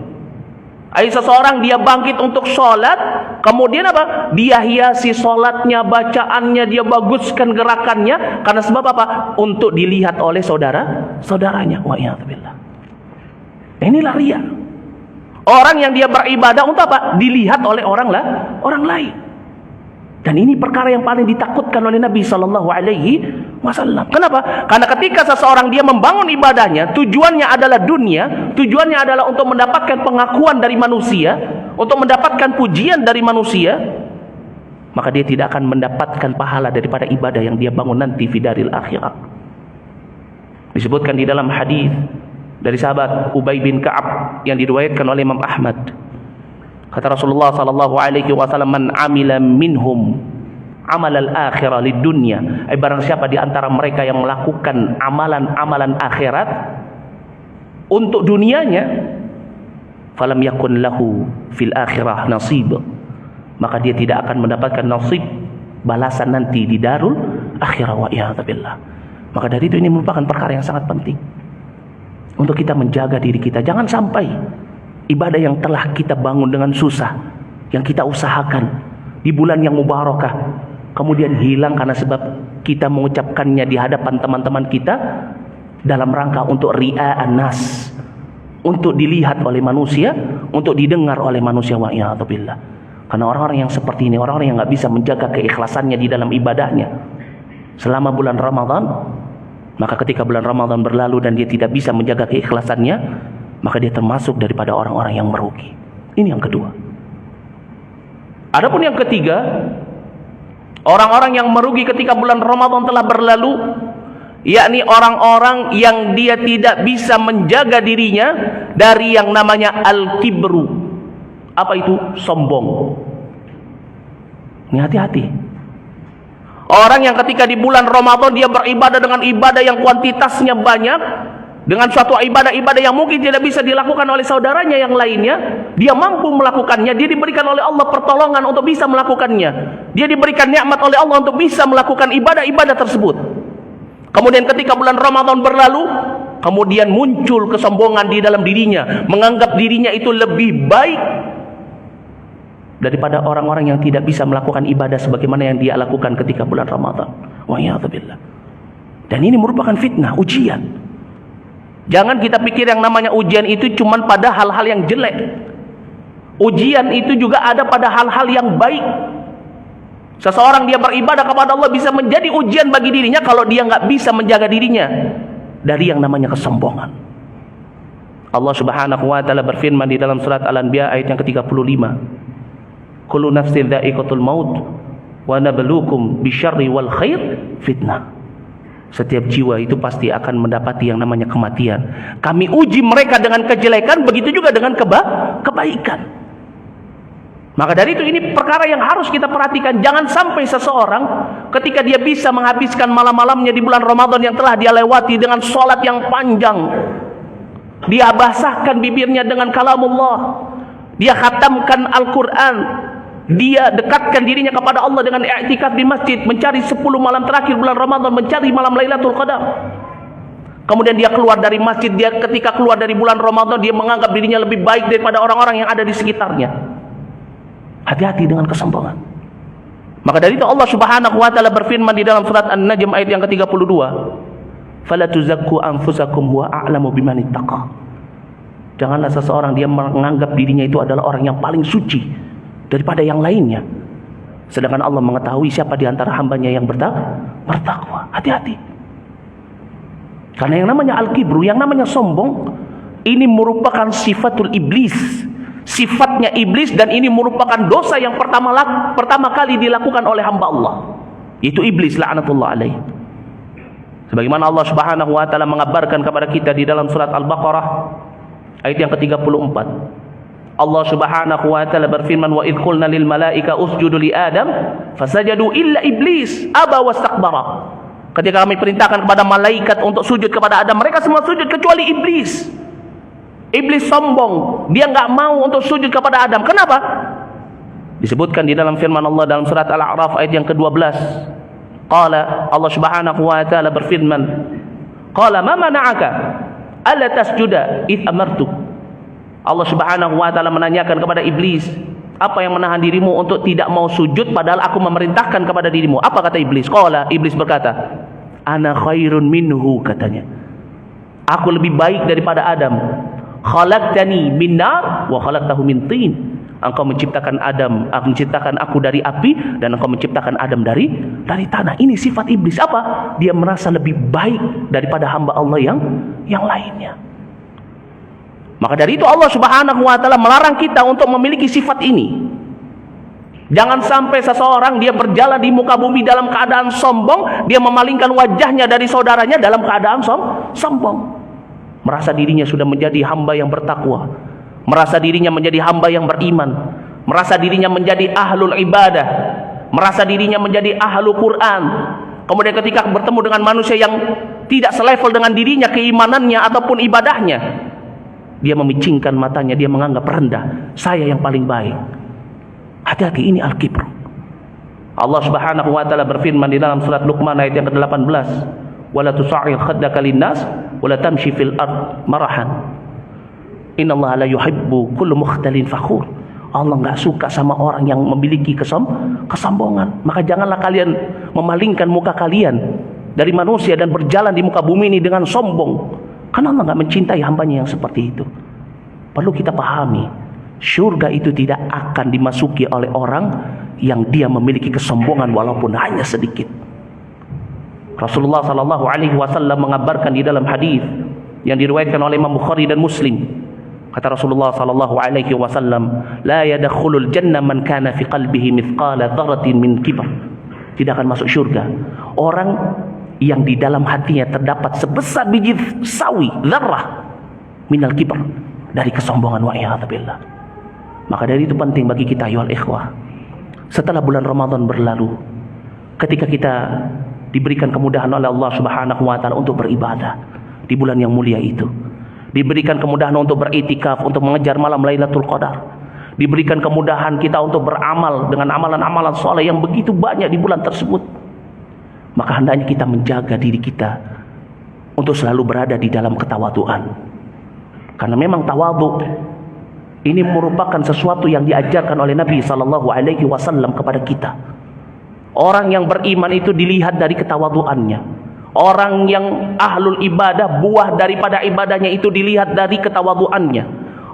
Seseorang dia bangkit untuk sholat, kemudian apa? Dia hiasi sholatnya, bacaannya, dia baguskan gerakannya, karena sebab apa? Untuk dilihat oleh saudaranya. Wa'iyadzubillah. Inilah riya. Orang yang dia beribadah untuk apa? Dilihat oleh orang lain. Dan ini perkara yang paling ditakutkan oleh Nabi SAW. Kenapa? Karena ketika seseorang dia membangun ibadahnya, tujuannya adalah dunia, tujuannya adalah untuk mendapatkan pengakuan dari manusia, untuk mendapatkan pujian dari manusia, maka dia tidak akan mendapatkan pahala daripada ibadah yang dia bangun nanti fi daril akhirah. Disebutkan di dalam hadis dari sahabat Ubay bin Ka'ab yang diriwayatkan oleh Imam Ahmad. Kata Rasulullah SAW, man amila minhum amal al-akhirah lid dunya. Barang siapa di antara mereka yang melakukan amalan-amalan akhirat untuk dunianya, falam yakun lahu fil akhirah nasib, maka dia tidak akan mendapatkan nasib balasan nanti di darul akhirah. Wa iyadzubillah. Maka dari itu ini merupakan perkara yang sangat penting untuk kita menjaga diri kita. Jangan sampai ibadah yang telah kita bangun dengan susah, yang kita usahakan di bulan yang mubarakah, kemudian hilang karena sebab kita mengucapkannya di hadapan teman-teman kita dalam rangka untuk ria'an nas, untuk dilihat oleh manusia, untuk didengar oleh manusia. Wa iyadzubillah. Karena orang-orang yang seperti ini, orang-orang yang nggak bisa menjaga keikhlasannya di dalam ibadahnya selama bulan Ramadan, maka ketika bulan Ramadan berlalu dan dia tidak bisa menjaga keikhlasannya, maka dia termasuk daripada orang-orang yang merugi. Ini yang kedua. Adapun yang ketiga, orang-orang yang merugi ketika bulan Ramadan telah berlalu, yakni orang-orang yang dia tidak bisa menjaga dirinya dari yang namanya al-kibru. Apa itu? Sombong. Ini hati-hati. Orang yang ketika di bulan Ramadan dia beribadah dengan ibadah yang kuantitasnya banyak, dengan suatu ibadah-ibadah yang mungkin tidak bisa dilakukan oleh saudaranya yang lainnya, dia mampu melakukannya, dia diberikan oleh Allah pertolongan untuk bisa melakukannya, dia diberikan nikmat oleh Allah untuk bisa melakukan ibadah-ibadah tersebut. Kemudian ketika bulan Ramadan berlalu, kemudian muncul kesombongan di dalam dirinya, menganggap dirinya itu lebih baik daripada orang-orang yang tidak bisa melakukan ibadah sebagaimana yang dia lakukan ketika bulan Ramadan. Wa iyadzubillah. Dan ini merupakan fitnah, ujian. Jangan kita pikir yang namanya ujian itu cuma pada hal-hal yang jelek. Ujian itu juga ada pada hal-hal yang baik. Seseorang dia beribadah kepada Allah bisa menjadi ujian bagi dirinya kalau dia nggak bisa menjaga dirinya dari yang namanya kesombongan. Allah Subhanahu wa taala berfirman di dalam surat Al-Anbiya ayat yang ke-35. Kullu nafsin dha'iqatul maut wa nabluukum bisyarri wal khair fitnah. Setiap jiwa itu pasti akan mendapati yang namanya kematian. Kami uji mereka dengan kejelekan, begitu juga dengan kebaikan. Maka dari itu ini perkara yang harus kita perhatikan. Jangan sampai seseorang ketika dia bisa menghabiskan malam-malamnya di bulan Ramadan yang telah dia lewati dengan sholat yang panjang, dia basahkan bibirnya dengan kalamullah, dia khatamkan Al-Quran, dia dekatkan dirinya kepada Allah dengan i'tikaf di masjid, mencari 10 malam terakhir bulan Ramadan, mencari malam Lailatul Qadar. Kemudian dia keluar dari masjid, dia ketika keluar dari bulan Ramadan, dia menganggap dirinya lebih baik daripada orang-orang yang ada di sekitarnya. Hati-hati dengan kesombongan. Maka dari itu Allah Subhanahu wa taala berfirman di dalam surat An-Najm ayat yang ke-32, "Fala tuzakku anfusakum wa a'lamu biman ittaqa." Janganlah seseorang dia menganggap dirinya itu adalah orang yang paling suci daripada yang lainnya, sedangkan Allah mengetahui siapa di antara hambanya yang bertakwa. Hati-hati. Karena yang namanya al-kibru, yang namanya sombong, ini merupakan sifatul iblis, sifatnya iblis, dan ini merupakan dosa yang pertama kali dilakukan oleh hamba Allah, yaitu iblis la'natullah alaih. Sebagaimana Allah Subhanahu wa taala mengabarkan kepada kita di dalam surat Al-Baqarah ayat yang ke-34. Allah Subhanahu wa taala berfirman, wa idh qulna lil malaika usjudu li adam fasajadu illa iblis aba wastakbara. Ketika kami perintahkan kepada malaikat untuk sujud kepada Adam, mereka semua sujud kecuali iblis. Iblis sombong, dia nggak mau untuk sujud kepada Adam. Kenapa? Disebutkan di dalam firman Allah dalam surat Al-A'raf ayat yang ke-12. Qala, Allah Subhanahu wa taala berfirman, qala ma mana'aka alla tasjuda id amartuk. Allah Subhanahu wa taala menanyakan kepada iblis, apa yang menahan dirimu untuk tidak mau sujud padahal aku memerintahkan kepada dirimu? Apa kata iblis? Qala, iblis berkata, ana khairun minhu, katanya. Aku lebih baik daripada Adam. Khalaqtani min nar wa khalaqtahu min tin. Engkau menciptakan Adam, aku menciptakan aku dari api, dan engkau menciptakan Adam dari tanah. Ini sifat iblis. Apa? Dia merasa lebih baik daripada hamba Allah yang lainnya. Maka dari itu Allah Subhanahu wa taala melarang kita untuk memiliki sifat ini. Jangan sampai seseorang dia berjalan di muka bumi dalam keadaan sombong, dia memalingkan wajahnya dari saudaranya dalam keadaan sombong. Merasa dirinya sudah menjadi hamba yang bertakwa, merasa dirinya menjadi hamba yang beriman, merasa dirinya menjadi ahlul ibadah, merasa dirinya menjadi ahlul Quran. Kemudian ketika bertemu dengan manusia yang tidak selevel dengan dirinya, keimanannya ataupun ibadahnya, dia memicingkan matanya, dia menganggap rendah, saya yang paling baik. Hati-hati, ini al-kibr. Allah Subhanahu wa taala berfirman di dalam surat Luqman ayat yang ke-18, wala tusa'ir khaddaka linnas wala tamshi fil ard marahan innallaha la yuhibbu kullu mukhtalin fakhur. Allah enggak suka sama orang yang memiliki kesombongan. Maka janganlah kalian memalingkan muka kalian dari manusia dan berjalan di muka bumi ini dengan sombong. Karena Allah enggak mencintai hambanya yang seperti itu. Perlu kita pahami, syurga itu tidak akan dimasuki oleh orang yang dia memiliki kesombongan walaupun hanya sedikit. Rasulullah sallallahu alaihi wasallam mengabarkan di dalam hadis yang diriwayatkan oleh Imam Bukhari dan Muslim. Kata Rasulullah sallallahu alaihi wasallam, la yadkhulul jannah man kana fi qalbihi mithqala dzarratin min kibr. Tidak akan masuk syurga orang yang di dalam hatinya terdapat sebesar biji sawi, zarrah minal kibr, dari kesombongan, wa iyadzubillah. Maka dari itu penting bagi kita ya ikhwah, setelah bulan Ramadan berlalu, ketika kita diberikan kemudahan oleh Allah Subhanahu wa taala untuk beribadah di bulan yang mulia itu, diberikan kemudahan untuk beritikaf, untuk mengejar malam Lailatul Qadar, diberikan kemudahan kita untuk beramal dengan amalan-amalan soleh yang begitu banyak di bulan tersebut, maka hendaknya kita menjaga diri kita untuk selalu berada di dalam ketawaduan. Karena memang tawadhu ini merupakan sesuatu yang diajarkan oleh Nabi sallallahu alaihi wasallam kepada kita. Orang yang beriman itu dilihat dari ketawaduannya. Orang yang ahlul ibadah, buah daripada ibadahnya itu dilihat dari ketawaduannya.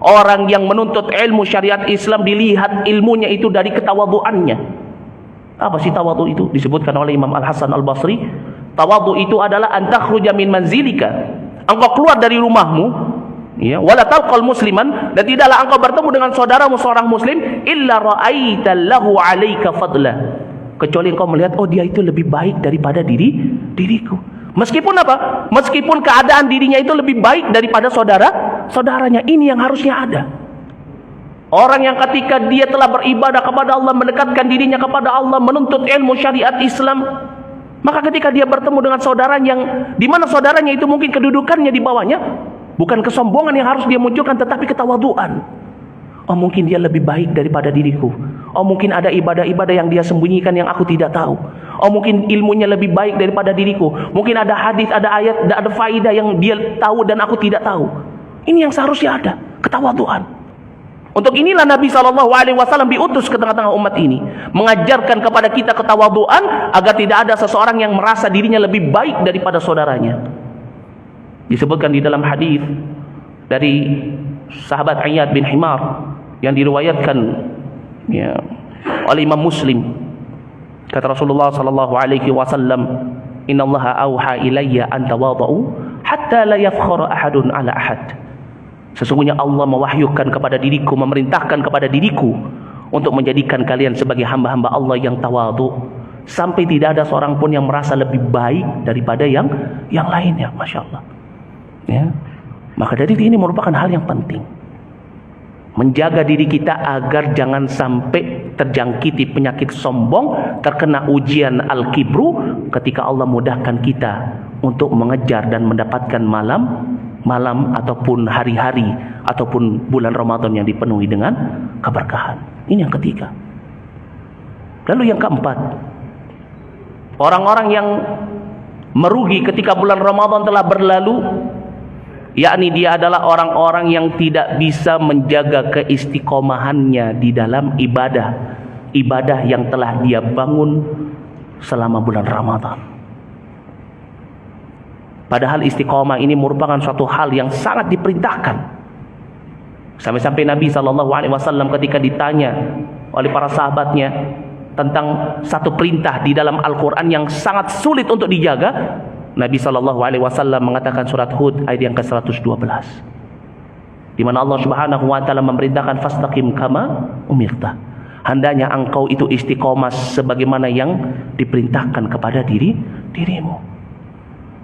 Orang yang menuntut ilmu syariat Islam dilihat ilmunya itu dari ketawaduannya. Apa sih tawadhu itu? Disebutkan oleh Imam Al-Hasan Al-Basri, tawadhu itu adalah antakhruja min manzilika. Engkau keluar dari rumahmu, ya, wala talqal musliman, dan tidaklah engkau bertemu dengan saudaramu seorang muslim illa ra'aita lahu 'alaika fadla, kecuali engkau melihat, oh dia itu lebih baik daripada diriku. Meskipun apa? Meskipun keadaan dirinya itu lebih baik daripada saudaranya. Ini yang harusnya ada. Orang yang ketika dia telah beribadah kepada Allah, mendekatkan dirinya kepada Allah, menuntut ilmu syariat Islam, maka ketika dia bertemu dengan saudaranya yang di mana saudaranya itu mungkin kedudukannya di bawahnya, bukan kesombongan yang harus dia munculkan, tetapi ketawaduan. Oh mungkin dia lebih baik daripada diriku. Oh mungkin ada ibadah-ibadah yang dia sembunyikan yang aku tidak tahu. Oh mungkin ilmunya lebih baik daripada diriku. Mungkin ada hadis, ada ayat, ada faidah yang dia tahu dan aku tidak tahu. Ini yang seharusnya ada, ketawaduan. Untuk inilah Nabi SAW diutus ke tengah-tengah umat ini, mengajarkan kepada kita ketawaduan agar tidak ada seseorang yang merasa dirinya lebih baik daripada saudaranya. Disebutkan di dalam hadis dari sahabat Iyad bin Himar yang diriwayatkan ya, oleh Imam Muslim. Kata Rasulullah SAW, innallaha auha ilayya an tawadhu hatta la yafkhara ahadun ala ahad. Sesungguhnya Allah mewahyukan kepada diriku, memerintahkan kepada diriku untuk menjadikan kalian sebagai hamba-hamba Allah yang tawadhu, sampai tidak ada seorang pun yang merasa lebih baik daripada yang lainnya. Masya Allah ya. Maka dari ini merupakan hal yang penting, menjaga diri kita agar jangan sampai terjangkiti penyakit sombong, terkena ujian al-kibru, ketika Allah mudahkan kita untuk mengejar dan mendapatkan malam ataupun hari-hari ataupun bulan Ramadan yang dipenuhi dengan keberkahan. Ini yang ketiga. Lalu yang keempat, orang-orang yang merugi ketika bulan Ramadan telah berlalu, yakni dia adalah orang-orang yang tidak bisa menjaga keistiqomahannya di dalam ibadah yang telah dia bangun selama bulan Ramadan. Padahal istiqomah ini merupakan suatu hal yang sangat diperintahkan. Sampai-sampai Nabi SAW ketika ditanya oleh para sahabatnya tentang satu perintah di dalam Al-Quran yang sangat sulit untuk dijaga, Nabi SAW mengatakan surat Hud ayat yang ke-112, di mana Allah Subhanahu wa taala memerintahkan fastaqim kama umirta. Hendaknya engkau itu istiqomah sebagaimana yang diperintahkan kepada dirimu.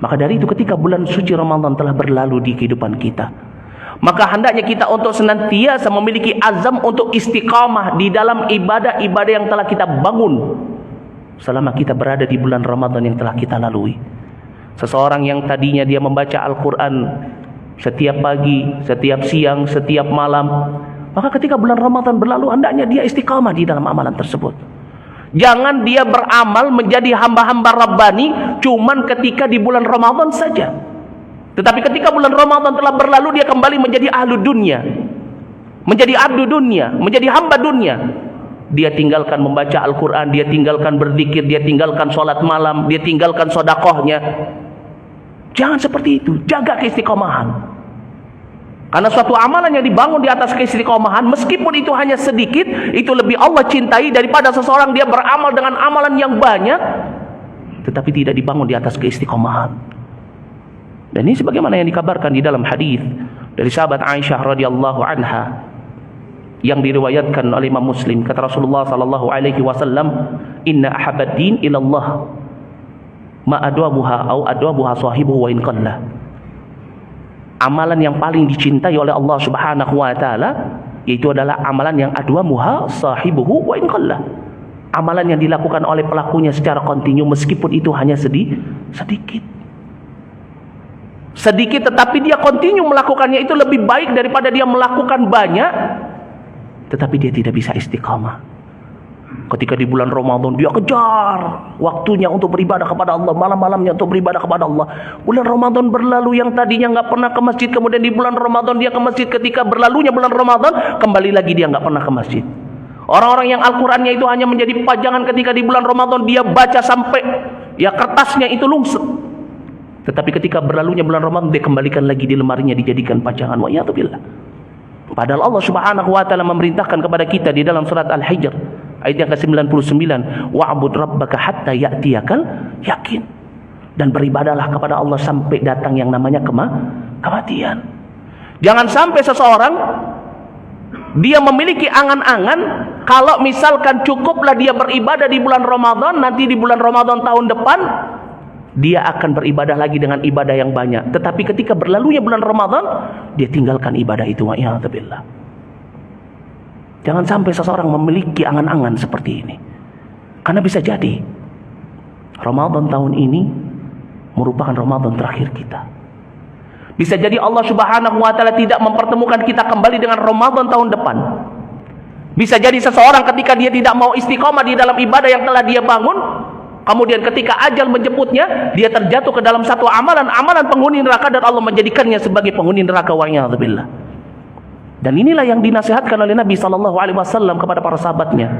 Maka dari itu ketika bulan suci Ramadan telah berlalu di kehidupan kita, maka hendaknya kita untuk senantiasa memiliki azam untuk istiqamah di dalam ibadah-ibadah yang telah kita bangun selama kita berada di bulan Ramadan yang telah kita lalui. Seseorang yang tadinya dia membaca Al-Quran setiap pagi, setiap siang, setiap malam, maka ketika bulan Ramadan berlalu hendaknya dia istiqamah di dalam amalan tersebut. Jangan dia beramal menjadi hamba-hamba Rabbani cuman ketika di bulan Ramadan saja. Tetapi ketika bulan Ramadan telah berlalu, dia kembali menjadi ahlu dunia, menjadi abdu dunia, menjadi hamba dunia. Dia tinggalkan membaca Al-Quran, dia tinggalkan berzikir, dia tinggalkan sholat malam, dia tinggalkan sodakohnya. Jangan seperti itu. Jaga keistiqomahan. Karena suatu amalan yang dibangun di atas keistiqomahan, meskipun itu hanya sedikit, itu lebih Allah cintai daripada seseorang dia beramal dengan amalan yang banyak tetapi tidak dibangun di atas keistiqomahan. Dan ini sebagaimana yang dikabarkan di dalam hadis dari sahabat Aisyah radhiyallahu anha yang diriwayatkan oleh Imam Muslim, kata Rasulullah sallallahu alaihi wasallam, "Inna ahabbad din ila Allah ma adwabuha au adwabuha sahibuhu wa in qalla." Amalan yang paling dicintai oleh Allah Subhanahu wa taala yaitu adalah amalan yang adwamuha sahibuhu wa in qalla. Amalan yang dilakukan oleh pelakunya secara kontinu meskipun itu hanya sedikit. Sedikit tetapi dia kontinu melakukannya, itu lebih baik daripada dia melakukan banyak tetapi dia tidak bisa istiqamah. Ketika di bulan Ramadan dia kejar waktunya untuk beribadah kepada Allah, malam-malamnya untuk beribadah kepada Allah. Bulan Ramadan berlalu, yang tadinya nggak pernah ke masjid, kemudian di bulan Ramadan dia ke masjid. Ketika berlalunya bulan Ramadan, kembali lagi dia nggak pernah ke masjid. Orang-orang yang Al-Qurannya itu hanya menjadi pajangan, ketika di bulan Ramadan dia baca sampai ya kertasnya itu lungsut. Tetapi ketika berlalunya bulan Ramadan dia kembalikan lagi di lemarinya dijadikan pajangan. Wa ya'tubillah. Padahal Allah Subhanahu wa taala memerintahkan kepada kita di dalam surat Al-Hijr ayat yang ke-99, wa'bud rabbaka hatta ya'tiyakal yakin. Dan beribadahlah kepada Allah sampai datang yang namanya kematian. Jangan sampai seseorang dia memiliki angan-angan kalau misalkan cukuplah dia beribadah di bulan Ramadan, nanti di bulan Ramadan tahun depan dia akan beribadah lagi dengan ibadah yang banyak. Tetapi ketika berlalunya bulan Ramadan, dia tinggalkan ibadah itu. Wa'iyadzubillah. Jangan sampai seseorang memiliki angan-angan seperti ini. Karena bisa jadi Ramadan tahun ini merupakan Ramadan terakhir kita. Bisa jadi Allah Subhanahu wa taala tidak mempertemukan kita kembali dengan Ramadan tahun depan. Bisa jadi seseorang ketika dia tidak mau istiqomah di dalam ibadah yang telah dia bangun, kemudian ketika ajal menjemputnya, dia terjatuh ke dalam satu amalan penghuni neraka dan Allah menjadikannya sebagai penghuni neraka. Wa'iyadzubillah. Dan inilah yang dinasihatkan oleh Nabi SAW kepada para sahabatnya.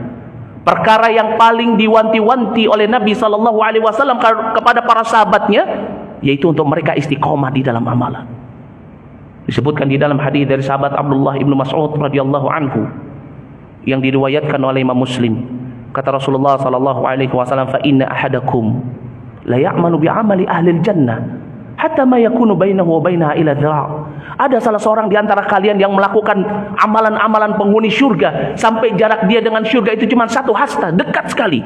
Perkara yang paling diwanti-wanti oleh Nabi SAW kepada para sahabatnya, yaitu untuk mereka istiqomah di dalam amalan. Disebutkan di dalam hadis dari sahabat Abdullah ibnu Mas'ud radhiyallahu anhu yang diriwayatkan oleh Imam Muslim. Kata Rasulullah SAW, fa inna ahadakum la ya'malu bi'amali ahli jannah hatta ma yakunu bainahu wa bainaha ila dhira'. Ada salah seorang di antara kalian yang melakukan amalan-amalan penghuni syurga sampai jarak dia dengan syurga itu cuma satu hasta, dekat sekali.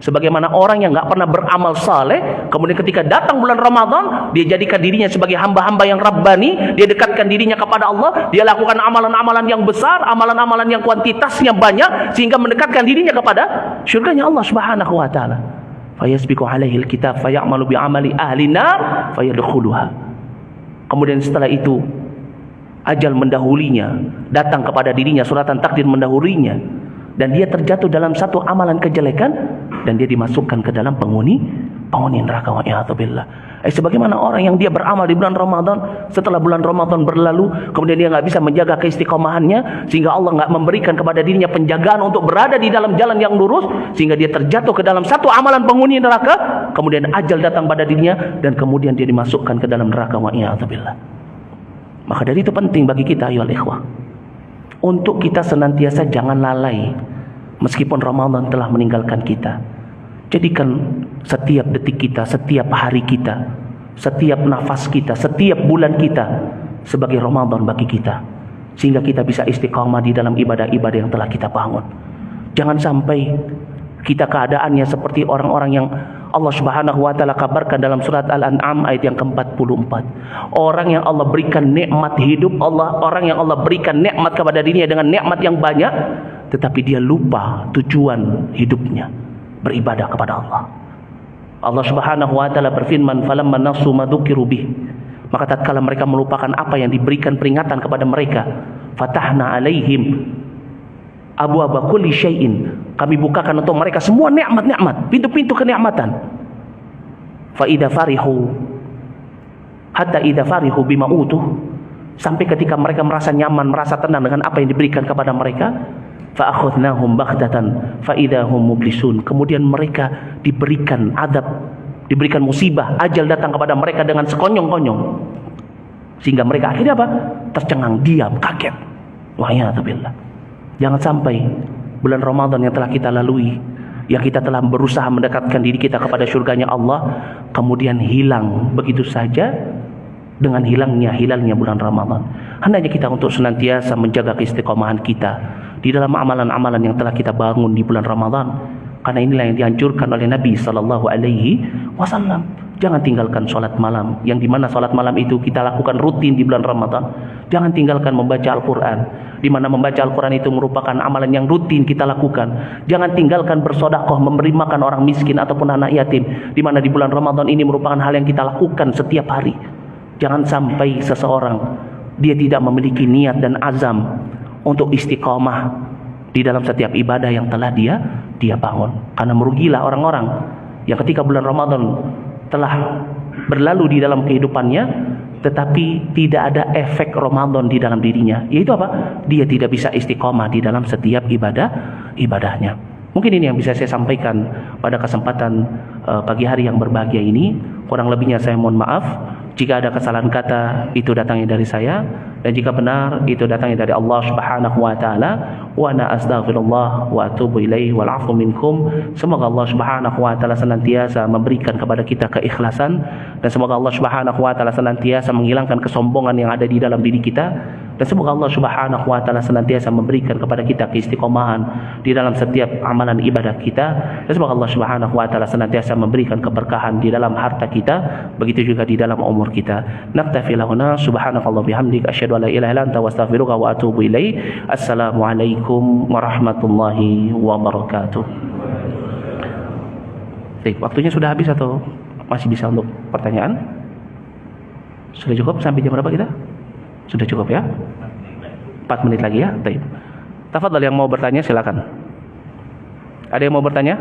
Sebagaimana orang yang nggak pernah beramal saleh, kemudian ketika datang bulan Ramadan, dia jadikan dirinya sebagai hamba-hamba yang rabbani, dia dekatkan dirinya kepada Allah, dia lakukan amalan-amalan yang besar, amalan-amalan yang kuantitasnya banyak, sehingga mendekatkan dirinya kepada syurganya Allah Subhanahu wa taala. Fayasbiqu alaihi alkitab fayamalu bi'amali ahli nar fayadkhuluha. Kemudian setelah itu ajal mendahulinya, datang kepada dirinya, suratan takdir mendahulinya, dan dia terjatuh dalam satu amalan kejelekan, dan dia dimasukkan ke dalam penghuni neraka. Wa'iyadzubillah. Sebagaimana orang yang dia beramal di bulan Ramadan, setelah bulan Ramadan berlalu, kemudian dia nggak bisa menjaga keistiqomahannya, sehingga Allah nggak memberikan kepada dirinya penjagaan untuk berada di dalam jalan yang lurus, sehingga dia terjatuh ke dalam satu amalan penghuni neraka, kemudian ajal datang pada dirinya, dan kemudian dia dimasukkan ke dalam neraka. Wa'iyadzubillah. Maka dari itu penting bagi kita, ayolah ikhwah, untuk kita senantiasa jangan lalai meskipun Ramadan telah meninggalkan kita. Jadikan setiap detik kita, setiap hari kita, setiap nafas kita, setiap bulan kita sebagai Ramadan bagi kita, sehingga kita bisa istiqamah di dalam ibadah-ibadah yang telah kita bangun. Jangan sampai kita keadaannya seperti orang-orang yang Allah Subhanahu wa taala kabarkan dalam surat Al-An'am ayat yang ke-44. Orang yang Allah berikan nikmat hidup, orang yang Allah berikan nikmat kepada dirinya dengan nikmat yang banyak, tetapi dia lupa tujuan hidupnya, beribadah kepada Allah. Allah Subhanahu wa taala berfirman, "Falamma nasu ma dzukiru bih." Maka tatkala mereka melupakan apa yang diberikan peringatan kepada mereka, fatahna alaihim abwaaba kulli syai'in. Kami bukakan untuk mereka semua nikmat-nikmat, pintu-pintu kenikmatan. Fa idza farihu hatta idza farihu bima utuh, sampai ketika mereka merasa nyaman, merasa tenang dengan apa yang diberikan kepada mereka, fa akhadnahum baghtatan fa idza hum mublisun. Kemudian mereka diberikan adab, diberikan musibah, ajal datang kepada mereka dengan sekonyong-konyong, sehingga mereka akhirnya apa? Tercengang, diam, kaget. Wa'iyadzubillah. Jangan sampai bulan Ramadan yang telah kita lalui, yang kita telah berusaha mendekatkan diri kita kepada surganya Allah, kemudian hilang begitu saja dengan hilalnya bulan Ramadan. Hendaknya kita untuk senantiasa menjaga keistiqomahan kita di dalam amalan-amalan yang telah kita bangun di bulan Ramadan, karena inilah yang dianjurkan oleh Nabi Sallallahu Alaihi Wasallam. Jangan tinggalkan sholat malam, yang dimana sholat malam itu kita lakukan rutin di bulan Ramadan. Jangan tinggalkan membaca Al-Quran, di mana membaca Al-Quran itu merupakan amalan yang rutin kita lakukan. Jangan tinggalkan bersedekah, memberi makan orang miskin ataupun anak yatim, di mana di bulan Ramadan ini merupakan hal yang kita lakukan setiap hari. Jangan sampai seseorang dia tidak memiliki niat dan azam untuk istiqamah di dalam setiap ibadah yang telah dia bangun. Karena merugilah orang-orang yang ketika bulan Ramadan telah berlalu di dalam kehidupannya, tetapi tidak ada efek Ramadan di dalam dirinya. Yaitu apa? Dia tidak bisa istiqamah di dalam setiap ibadahnya. Mungkin ini yang bisa saya sampaikan pada kesempatan pagi hari yang berbahagia ini. Kurang lebihnya saya mohon maaf. Jika ada kesalahan kata, itu datangnya dari saya, dan jika benar, itu datangnya dari Allah Subhanahu wa taala. Wa ana astaghfirullah wa atubu ilaihi wal 'afwu minkum. Semoga Allah Subhanahu wa taala senantiasa memberikan kepada kita keikhlasan, dan semoga Allah Subhanahu wa taala senantiasa menghilangkan kesombongan yang ada di dalam diri kita, dan semoga Allah Subhanahu wa taala senantiasa memberikan kepada kita keistiqomahan di dalam setiap amalan ibadah kita, dan semoga Allah Subhanahu wa taala senantiasa memberikan keberkahan di dalam harta kita, begitu juga di dalam umur kita. Naktafi lahuna, subhanakallah bihamdik, asyhadu an la ilaha illa anta wa astaghfiruka wa atubu ilaik. Assalamualaikum warahmatullahi wabarakatuh. Baik, waktunya sudah habis atau masih bisa untuk pertanyaan? Sudah cukup sampai jam berapa kita? Sudah cukup ya? 4 menit lagi ya. Baik. Tafadhal, yang mau bertanya silakan. Ada yang mau bertanya?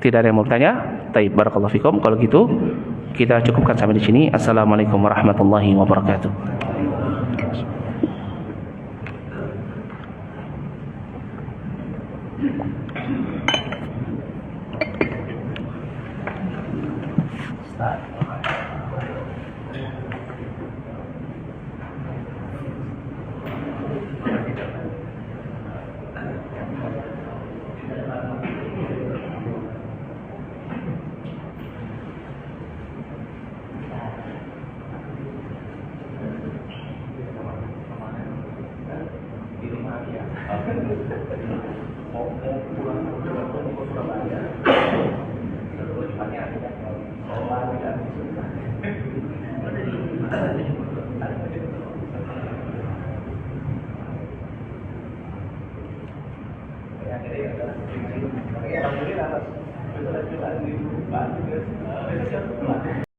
Tidak ada yang mau bertanya? Baik, barakallahu fikum. Kalau gitu kita cukupkan sampai di sini. Assalamualaikum warahmatullahi wabarakatuh. Mau pulang ke Surabaya.